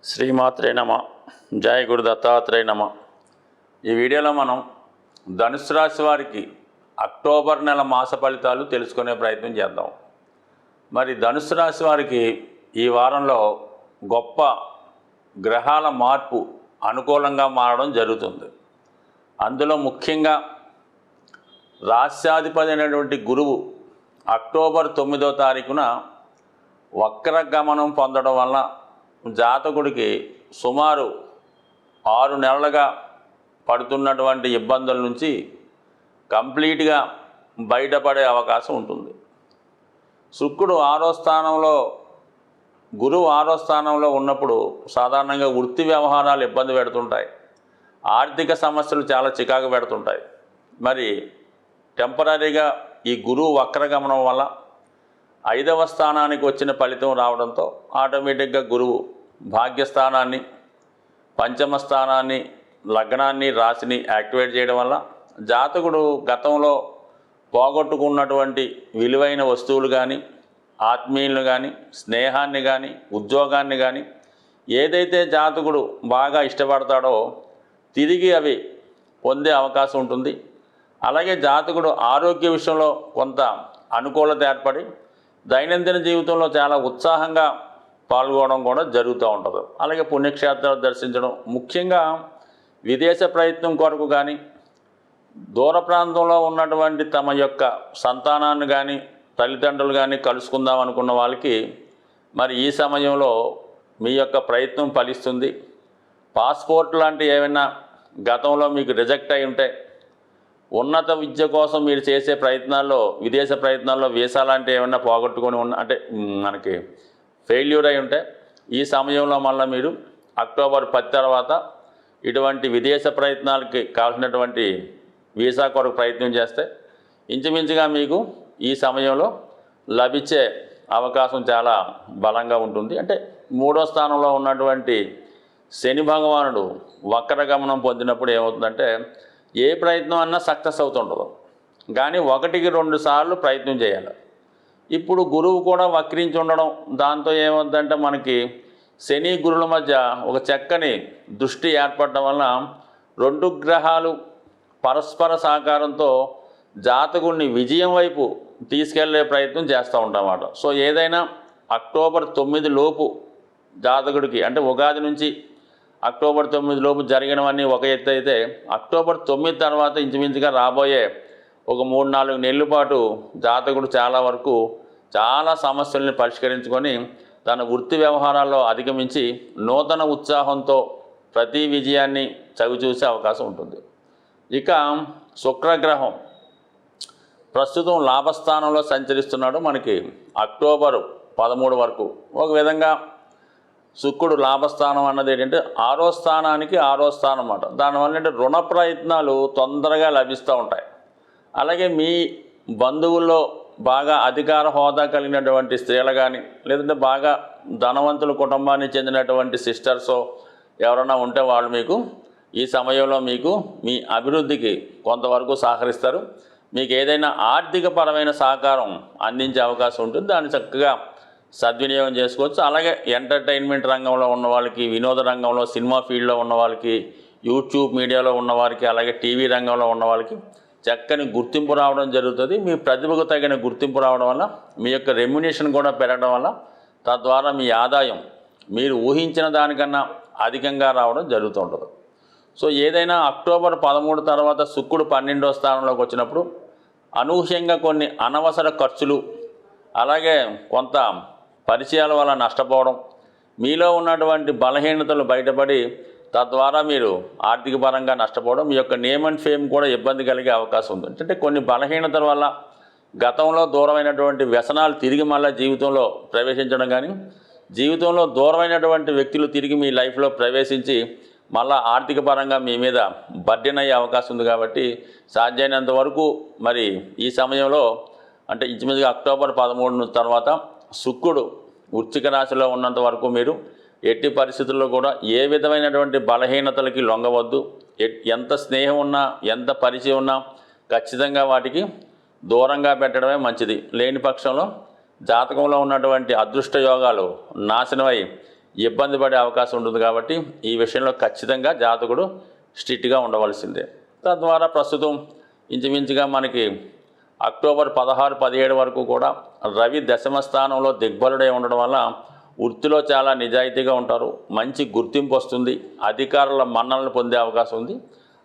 శ్రీమాత్రే నమ. జయ గురు దత్తాత్రేయ నమ. ఈ వీడియోలో మనం ధనుసు రాశి వారికి అక్టోబర్ నెల మాస ఫలితాలు తెలుసుకునే ప్రయత్నం చేద్దాం. మరి ధనుసు రాశి వారికి ఈ వారంలో గొప్ప గ్రహాల మార్పు అనుకూలంగా మారడం జరుగుతుంది. అందులో ముఖ్యంగా రాశ్యాధిపతి అయినటువంటి గురువు అక్టోబర్ 9వ తారీఖున వక్ర గమనం పొందడం వలన జాతకుడికి సుమారు 6 నెలలుగా పడుతున్నటువంటి ఇబ్బందుల నుంచి కంప్లీట్గా బయటపడే అవకాశం ఉంటుంది. శుక్రుడు 6వ స్థానంలో, గురువు 6వ స్థానంలో ఉన్నప్పుడు సాధారణంగా వృత్తి వ్యవహారాలు ఇబ్బంది పెడుతుంటాయి, ఆర్థిక సమస్యలు చాలా చికాకు పెడుతుంటాయి. మరి టెంపరీగా ఈ గురువు వక్రగమనం వల్ల 5వ స్థానానికి వచ్చిన ఫలితం రావడంతో ఆటోమేటిక్గా గురువు భాగ్యస్థానాన్ని, పంచమ స్థానాన్ని, లగ్నాన్ని, రాశిని యాక్టివేట్ చేయడం వల్ల జాతకుడు గతంలో పోగొట్టుకున్నటువంటి విలువైన వస్తువులు కానీ, ఆత్మీయులను కానీ, స్నేహాన్ని కానీ, ఉద్యోగాన్ని కానీ ఏదైతే జాతకుడు బాగా ఇష్టపడతాడో తిరిగి అవి పొందే అవకాశం ఉంటుంది. అలాగే జాతకుడు ఆరోగ్య విషయంలో కొంత అనుకూలత ఏర్పడి దైనందిన జీవితంలో చాలా ఉత్సాహంగా పాల్గొనడం కూడా జరుగుతూ ఉంటుంది. అలాగే పుణ్యక్షేత్రాలు దర్శించడం, ముఖ్యంగా విదేశ ప్రయత్నం కొరకు కానీ, దూర ప్రాంతంలో ఉన్నటువంటి తమ యొక్క సంతానాన్ని కానీ, తల్లిదండ్రులు కానీ కలుసుకుందాం అనుకున్న వాళ్ళకి మరి ఈ సమయంలో మీ యొక్క ప్రయత్నం ఫలిస్తుంది. పాస్పోర్ట్ లాంటి ఏమైనా గతంలో మీకు రిజెక్ట్ అయి ఉంటే, ఉన్నత విద్య కోసం మీరు చేసే ప్రయత్నాల్లో, విదేశ ప్రయత్నాల్లో వీసా లాంటి ఏమైనా పోగొట్టుకొని అంటే మనకి ఫెయిల్యూర్ అయి ఉంటే ఈ సమయంలో మళ్ళీ మీరు అక్టోబర్ 10 తర్వాత ఇటువంటి విదేశ ప్రయత్నాలకి కావాల్సినటువంటి వీసా కొరకు ప్రయత్నం చేస్తే ఇంచుమించుగా మీకు ఈ సమయంలో లభించే అవకాశం చాలా బలంగా ఉంటుంది. అంటే 3వ స్థానంలో ఉన్నటువంటి శని భగవానుడు వక్రగమనం పొందినప్పుడు ఏమవుతుందంటే ఏ ప్రయత్నం అన్నా సక్సెస్ అవుతుండదు, కానీ 1కి 2 సార్లు ప్రయత్నం చేయాలి. ఇప్పుడు గురువు కూడా వక్రించి ఉండడం, దాంతో ఏమవుతుందంటే మనకి శని గురువుల మధ్య ఒక చక్కని దృష్టి ఏర్పడడం వలన 2 గ్రహాలు పరస్పర సహకారంతో జాతకుడిని విజయం వైపు తీసుకెళ్లే ప్రయత్నం చేస్తూ ఉంటామన్నమాట. సో ఏదైనా అక్టోబర్ 9 లోపు జాతకుడికి, అంటే ఉగాది నుంచి అక్టోబర్ 9 లోపు జరిగినవన్నీ ఒక ఎత్తు అయితే, అక్టోబర్ 9 తర్వాత ఇంచుమించుగా రాబోయే ఒక 3-4 నెలల పాటు జాతకుడు చాలా వరకు చాలా సమస్యల్ని పరిష్కరించుకొని తన వృత్తి వ్యవహారాల్లో అధిగమించి నూతన ఉత్సాహంతో ప్రతి విజయాన్ని చవిచూసే అవకాశం ఉంటుంది. ఇక శుక్రగ్రహం ప్రస్తుతం లాభస్థానంలో సంచరిస్తున్నాడు. మనకి అక్టోబర్ 13 వరకు ఒక విధంగా శుక్రుడు లాభస్థానం అన్నది ఏంటంటే 6వ స్థానానికి 6వ స్థానం అన్నమాట. దానివల్ల అంటే రుణ ప్రయత్నాలు తొందరగా లభిస్తూ ఉంటాయి. అలాగే మీ బంధువుల్లో బాగా అధికార హోదా కలిగినటువంటి స్త్రీలు కానీ, లేదంటే బాగా ధనవంతుల కుటుంబానికి చెందినటువంటి సిస్టర్సో ఎవరైనా ఉంటే వాళ్ళు మీకు ఈ సమయంలో మీకు మీ అభివృద్ధికి కొంతవరకు సహకరిస్తారు. మీకు ఏదైనా ఆర్థిక పరమైన సహకారం అందించే అవకాశం ఉంటుంది. దాన్ని చక్కగా సద్వినియోగం చేసుకోవచ్చు. అలాగే ఎంటర్టైన్మెంట్ రంగంలో ఉన్న వాళ్ళకి, వినోద రంగంలో, సినిమా ఫీల్డ్లో ఉన్న వాళ్ళకి, యూట్యూబ్ మీడియాలో ఉన్న వారికి, అలాగే టీవీ రంగంలో ఉన్న వాళ్ళకి చక్కని గుర్తింపు రావడం జరుగుతుంది. మీ ప్రతిభకు తగిన గుర్తింపు రావడం వల్ల మీ యొక్క రెమ్యునేషన్ కూడా పెరగడం వల్ల తద్వారా మీ ఆదాయం మీరు ఊహించిన దానికన్నా అధికంగా రావడం జరుగుతుంటుంది. సో ఏదైనా అక్టోబర్ 13 తర్వాత శుక్రుడు 12వ స్థానంలోకి వచ్చినప్పుడు అనూహ్యంగా కొన్ని అనవసర ఖర్చులు, అలాగే కొంత పరిచయాల వల్ల నష్టపోవడం, మీలో ఉన్నటువంటి బలహీనతలు బయటపడి తద్వారా మీరు ఆర్థిక పరంగా నష్టపోవడం, మీ యొక్క నేమ్ అండ్ ఫేమ్ కూడా ఇబ్బంది కలిగే అవకాశం ఉంది. అంటే కొన్ని బలహీనతల వల్ల గతంలో దూరమైనటువంటి వ్యసనాలు తిరిగి మళ్ళీ జీవితంలో ప్రవేశించడం కానీ, జీవితంలో దూరమైనటువంటి వ్యక్తులు తిరిగి మీ లైఫ్లో ప్రవేశించి మళ్ళీ ఆర్థిక పరంగా మీ మీద బర్డెన్ అయ్యే అవకాశం ఉంది. కాబట్టి సాధ్యమైనంత వరకు మరి ఈ సమయంలో, అంటే ఇంచుమించుగా అక్టోబర్ 13 తర్వాత శుక్రుడు వృశ్చిక రాశిలో ఉన్నంత వరకు మీరు ఎట్టి పరిస్థితుల్లో కూడా ఏ విధమైనటువంటి బలహీనతలకి లొంగవద్దు. ఎంత స్నేహం ఉన్నా, ఎంత పరిచయం ఉన్నా ఖచ్చితంగా వాటికి దూరంగా పెట్టడమే మంచిది. లేని పక్షంలో జాతకంలో ఉన్నటువంటి అదృష్ట యోగాలు నాశనమై ఇబ్బంది పడే అవకాశం ఉంటుంది. కాబట్టి ఈ విషయంలో ఖచ్చితంగా జాతకుడు స్ట్రిక్ట్గా ఉండవలసిందే. తద్వారా ప్రస్తుతం ఇంచుమించుగా మనకి అక్టోబర్ 16, 17 వరకు కూడా రవి దశమ స్థానంలో దిగ్బలుడై ఉండడం వల్ల వృత్తిలో చాలా నిజాయితీగా ఉంటారు, మంచి గుర్తింపు వస్తుంది, అధికారుల మన్ననలు పొందే అవకాశం ఉంది.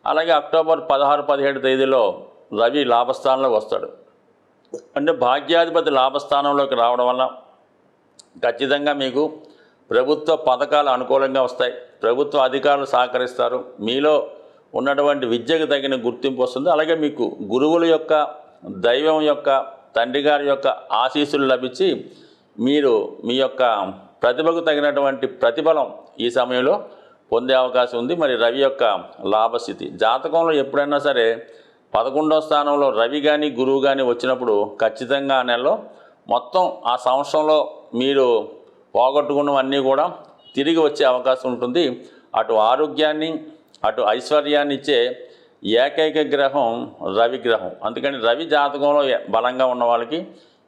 అలాగే అక్టోబర్ 16, 17 తేదీలో రవి లాభస్థానంలోకి వస్తాడు. అంటే భాగ్యాధిపతి లాభస్థానంలోకి రావడం వల్ల ఖచ్చితంగా మీకు ప్రభుత్వ పథకాలు అనుకూలంగా వస్తాయి, ప్రభుత్వ అధికారులు సహకరిస్తారు, మీలో ఉన్నటువంటి విద్యకు తగిన గుర్తింపు వస్తుంది. అలాగే మీకు గురువుల యొక్క, దైవం యొక్క, తండ్రి గారి యొక్క ఆశీస్సులు లభించి మీరు మీ యొక్క ప్రతిభకు తగినటువంటి ప్రతిఫలం ఈ సమయంలో పొందే అవకాశం ఉంది. మరి రవి యొక్క లాభస్థితి జాతకంలో ఎప్పుడైనా సరే 11వ స్థానంలో రవి కానీ గురువు కానీ వచ్చినప్పుడు ఖచ్చితంగా ఆ నెలలో మొత్తం ఆ సంవత్సరంలో మీరు పోగొట్టుకున్నవన్నీ కూడా తిరిగి వచ్చే అవకాశం ఉంటుంది. అటు ఆరోగ్యాన్ని, అటు ఐశ్వర్యాన్ని ఇచ్చే ఏకైక గ్రహం రవి గ్రహం. అందుకని రవి జాతకంలో బలంగా ఉన్న వాళ్ళకి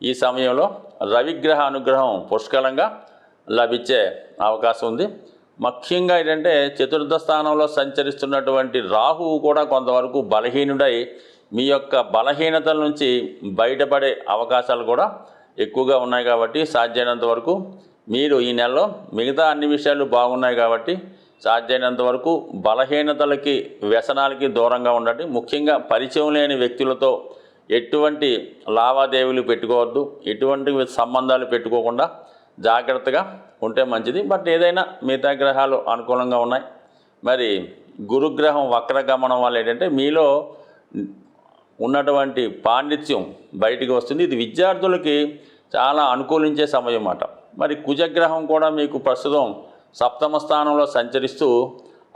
ఈ సమయంలో రవిగ్రహ అనుగ్రహం పుష్కలంగా లభించే అవకాశం ఉంది. ముఖ్యంగా ఏంటంటే చతుర్థ స్థానంలో సంచరిస్తున్నటువంటి రాహువు కూడా కొంతవరకు బలహీనుడై మీ యొక్క బలహీనతల నుంచి బయటపడే అవకాశాలు కూడా ఎక్కువగా ఉన్నాయి. కాబట్టి సాధ్యమైనంత వరకు మీరు ఈ నెలలో మిగతా అన్ని విషయాలు బాగున్నాయి కాబట్టి సాధ్యమైనంత వరకు బలహీనతలకి, వ్యసనాలకి దూరంగా ఉండండి. ముఖ్యంగా పరిచయం లేని వ్యక్తులతో ఎటువంటి లావాదేవీలు పెట్టుకోవద్దు, ఎటువంటి సంబంధాలు పెట్టుకోకుండా జాగ్రత్తగా ఉంటే మంచిది. బట్ ఏదైనా మిగతా గ్రహాలు అనుకూలంగా ఉన్నాయి. మరి గురుగ్రహం వక్రగమనం వల్ల ఏంటంటే మీలో ఉన్నటువంటి పాండిత్యం బయటికి వస్తుంది. ఇది విద్యార్థులకి చాలా అనుకూలించే సమయం అన్నమాట. మరి కుజగ్రహం కూడా మీకు ప్రస్తుతం సప్తమ స్థానంలో సంచరిస్తూ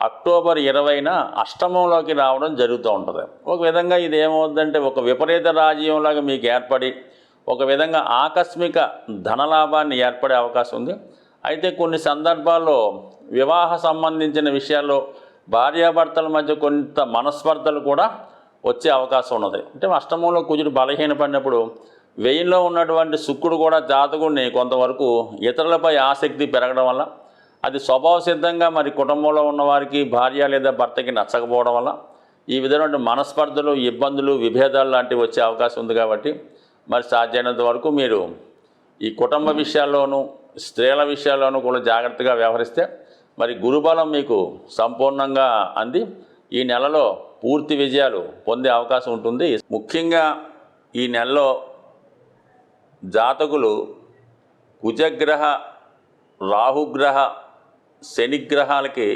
అక్టోబర్ 20న అష్టమంలోకి రావడం జరుగుతూ ఉంటుంది. ఒక విధంగా ఇది ఏమవుతుందంటే ఒక విపరీత రాజ్యంలాగా మీకు ఏర్పడి ఒక విధంగా ఆకస్మిక ధనలాభాన్ని ఏర్పడే అవకాశం ఉంది. అయితే కొన్ని సందర్భాల్లో వివాహ సంబంధించిన విషయాల్లో భార్యాభర్తల మధ్య కొంత మనస్పర్ధలు కూడా వచ్చే అవకాశం ఉన్నది. అంటే అష్టమంలో కుజుడు బలహీనపడినప్పుడు వ్యయంలో ఉన్నటువంటి శుక్రుడు కూడా జాతకుడిని కొంతవరకు ఇతరులపై ఆసక్తి పెరగడం వల్ల అది స్వభావ సిద్ధంగా మరి కుటుంబంలో ఉన్నవారికి భార్య లేదా భర్తకి నచ్చకపోవడం వల్ల ఈ విధమైన మనస్పర్ధలు, ఇబ్బందులు, విభేదాలు లాంటివి వచ్చే అవకాశం ఉంది. కాబట్టి మరి సాధ్యమైనంత వరకు మీరు ఈ కుటుంబ విషయాల్లోనూ స్త్రీల విషయాల్లోనూ కూడా జాగ్రత్తగా వ్యవహరిస్తే మరి గురుబలం మీకు సంపూర్ణంగా అంది ఈ నెలలో పూర్తి విజయాలు పొందే అవకాశం ఉంటుంది. ముఖ్యంగా ఈ నెలలో జాతకులు కుజగ్రహ, రాహుగ్రహ, శనిగ్రహాలకి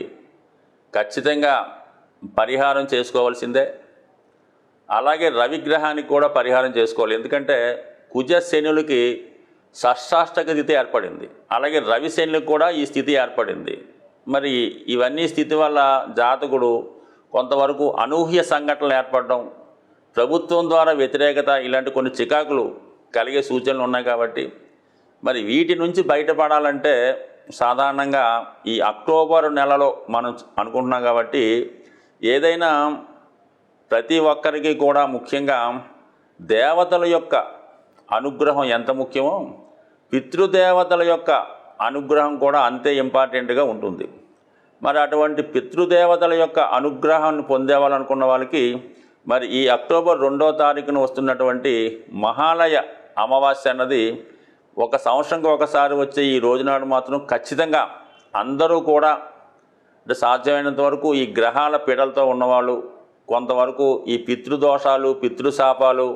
ఖచ్చితంగా పరిహారం చేసుకోవాల్సిందే. అలాగే రవిగ్రహానికి కూడా పరిహారం చేసుకోవాలి. ఎందుకంటే కుజ శనులకి షష్టాష్టక స్థితి ఏర్పడింది, అలాగే రవి శనులకు కూడా ఈ స్థితి ఏర్పడింది. మరి ఇవన్నీ స్థితి వల్ల జాతకుడు కొంతవరకు అనూహ్య సంఘటనలు ఏర్పడడం, ప్రభుత్వం ద్వారా వ్యతిరేకత, ఇలాంటి కొన్ని చికాకులు కలిగే సూచనలు ఉన్నాయి. కాబట్టి మరి వీటి నుంచి బయటపడాలంటే సాధారణంగా ఈ అక్టోబర్ నెలలో మనం అనుకుంటున్నాం. కాబట్టి ఏదైనా ప్రతి ఒక్కరికి కూడా ముఖ్యంగా దేవతల యొక్క అనుగ్రహం ఎంత ముఖ్యమో పితృదేవతల యొక్క అనుగ్రహం కూడా అంతే ఇంపార్టెంట్గా ఉంటుంది. మరి అటువంటి పితృదేవతల యొక్క అనుగ్రహాన్ని పొందేవాలనుకున్న వాళ్ళకి మరి ఈ అక్టోబర్ 2వ తారీఖున వస్తున్నటువంటి మహాలయ అమావాస్య అన్నది ఒక సంవత్సరంకి ఒకసారి వచ్చే ఈ రోజునాడు మాత్రం ఖచ్చితంగా అందరూ కూడా అంటే సాధ్యమైనంత వరకు ఈ గ్రహాల పీడలతో ఉన్నవాళ్ళు, కొంతవరకు ఈ పితృదోషాలు, పితృశాపాలు,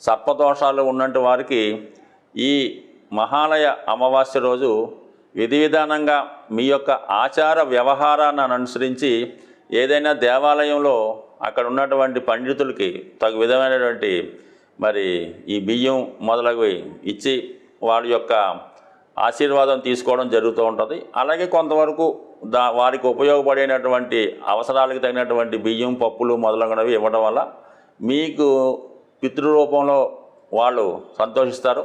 సర్పదోషాలు ఉన్నట్టు వారికి ఈ మహాలయ అమావాస్య రోజు విధి విధానంగా మీ యొక్క ఆచార వ్యవహారాన్ని అనుసరించి ఏదైనా దేవాలయంలో అక్కడ ఉన్నటువంటి పండితులకి తగు విధమైనటువంటి మరి ఈ బియ్యం మొదలగువి ఇచ్చి వారి యొక్క ఆశీర్వాదం తీసుకోవడం జరుగుతూ ఉంటుంది. అలాగే కొంతవరకు వారికి ఉపయోగపడేటటువంటి అవసరాలకు తగినటువంటి బియ్యం, పప్పులు మొదలగునవి ఇవ్వడం వల్ల మీకు పితృరూపంలో వాళ్ళు సంతోషిస్తారు.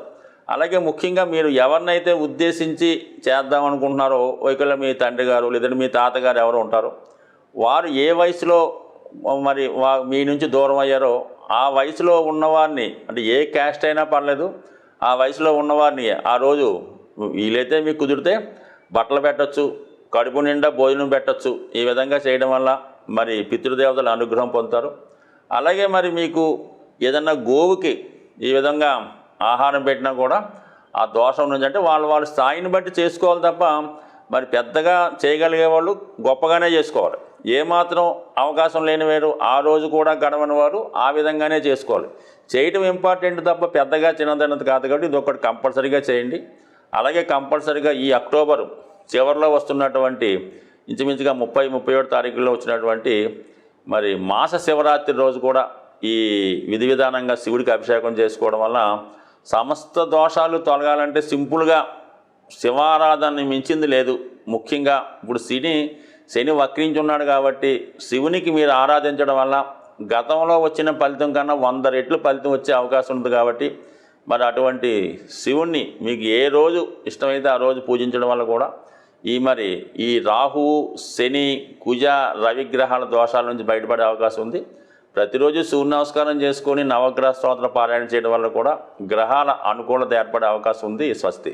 అలాగే ముఖ్యంగా మీరు ఎవరినైతే ఉద్దేశించి చేద్దాం అనుకుంటున్నారో, ఒకవేళ మీ తండ్రి గారు లేదంటే మీ తాతగారు ఎవరు ఉంటారో వారు ఏ వయసులో మరి మీ నుంచి దూరం అయ్యారో ఆ వయసులో ఉన్నవారిని, అంటే ఏ క్యాస్ట్ అయినా పర్లేదు, ఆ వయసులో ఉన్నవారిని ఆ రోజు వీలైతే మీకు కుదిరితే బట్టలు పెట్టచ్చు, కడుపు నిండా భోజనం పెట్టచ్చు. ఈ విధంగా చేయడం వల్ల మరి పితృదేవతల అనుగ్రహం పొందుతారు. అలాగే మరి మీకు ఏదన్నా గోవుకి ఈ విధంగా ఆహారం పెట్టినా కూడా ఆ దోషం నుంచి అంటే వాళ్ళ స్థాయిని బట్టి చేసుకోవాలి తప్ప మరి పెద్దగా చేయగలిగే వాళ్ళు గొప్పగానే చేసుకోవాలి. ఏమాత్రం అవకాశం లేని వారు ఆ రోజు కూడా గడవని వారు ఆ విధంగానే చేసుకోవాలి. చేయటం ఇంపార్టెంట్ తప్ప పెద్దగా చిన్నదన్నది కాదు కాబట్టి ఇది ఒకటి కంపల్సరీగా చేయండి. అలాగే కంపల్సరీగా ఈ అక్టోబర్ చివరిలో వస్తున్నటువంటి ఇంచుమించుగా 30-31 తారీఖుల్లో వచ్చినటువంటి మరి మాస శివరాత్రి రోజు కూడా ఈ విధి విధానంగా శివుడికి అభిషేకం చేసుకోవడం వల్ల సమస్త దోషాలు తొలగాలంటే సింపుల్గా శివారాధనని మించింది లేదు. ముఖ్యంగా ఇప్పుడు శని వక్రించి ఉన్నాడు కాబట్టి శివునికి మీరు ఆరాధించడం వల్ల గతంలో వచ్చిన ఫలితం కన్నా 100 రెట్లు ఫలితం వచ్చే అవకాశం ఉంది. కాబట్టి మరి అటువంటి శివుణ్ణి మీకు ఏ రోజు ఇష్టమైతే ఆ రోజు పూజించడం వల్ల కూడా ఈ రాహువు, శని, కుజ, రవిగ్రహాల దోషాల నుంచి బయటపడే అవకాశం ఉంది. ప్రతిరోజు సూర్య నమస్కారం చేసుకొని నవగ్రహ స్తోత్ర పారాయణ చేయడం వల్ల కూడా గ్రహాల అనుకూలత ఏర్పడే అవకాశం ఉంది. స్వస్తి.